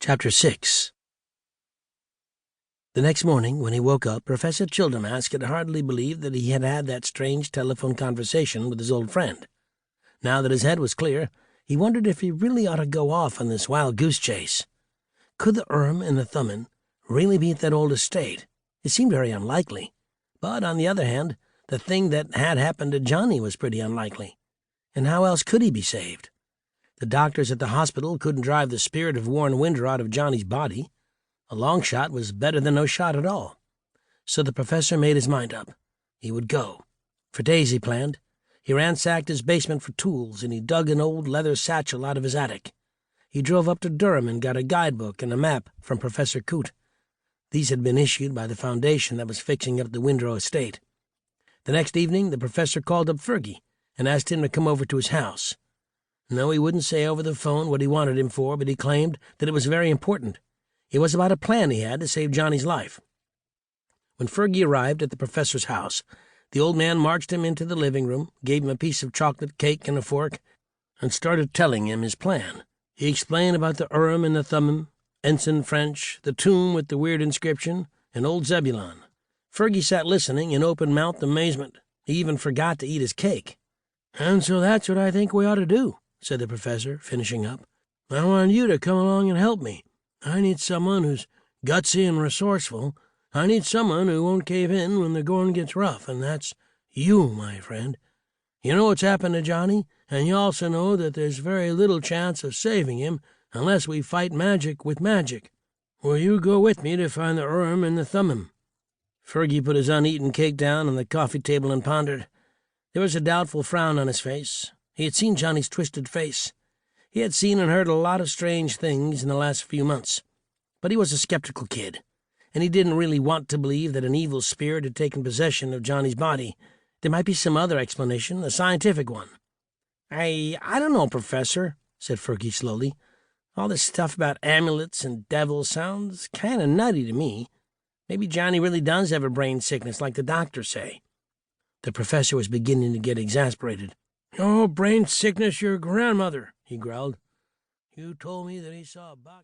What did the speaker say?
Chapter 6. The next morning, when he woke up, Professor Childermass could hardly believe that he had had that strange telephone conversation with his old friend. Now that his head was clear, he wondered if he really ought to go off on this wild goose chase. Could the Urim and the Thummim really be at that old estate? It seemed very unlikely. But, on the other hand, the thing that had happened to Johnny was pretty unlikely. And how else could he be saved? The doctors at the hospital couldn't drive the spirit of Warren Windrow out of Johnny's body. A long shot was better than no shot at all. So the professor made his mind up. He would go. For days he planned. He ransacked his basement for tools, and he dug an old leather satchel out of his attic. He drove up to Durham and got a guidebook and a map from Professor Coote. These had been issued by the foundation that was fixing up the Windrow estate. The next evening the professor called up Fergie and asked him to come over to his house. No, he wouldn't say over the phone what he wanted him for, but he claimed that it was very important. It was about a plan he had to save Johnny's life. When Fergie arrived at the professor's house, the old man marched him into the living room, gave him a piece of chocolate cake and a fork, and started telling him his plan. He explained about the Urim and the Thummim, Ensign French, the tomb with the weird inscription, and old Zebulon. Fergie sat listening in open-mouthed amazement. He even forgot to eat his cake. "And so that's what I think we ought to do," said the professor, finishing up. "I want you to come along and help me. I need someone who's gutsy and resourceful. I need someone who won't cave in when the going gets rough, and that's you, my friend. You know what's happened to Johnny, and you also know that there's very little chance of saving him unless we fight magic with magic. Will you go with me to find the Urim and the Thummim?" Fergie put his uneaten cake down on the coffee table and pondered. There was a doubtful frown on his face. He had seen Johnny's twisted face. He had seen and heard a lot of strange things in the last few months. But he was a skeptical kid, and he didn't really want to believe that an evil spirit had taken possession of Johnny's body. There might be some other explanation, a scientific one. I don't know, Professor," said Fergie slowly. "All this stuff about amulets and devils sounds kind of nutty to me. Maybe Johnny really does have a brain sickness like the doctors say." The professor was beginning to get exasperated. "Oh, brain sickness, your grandmother," he growled. "You told me that he saw a box."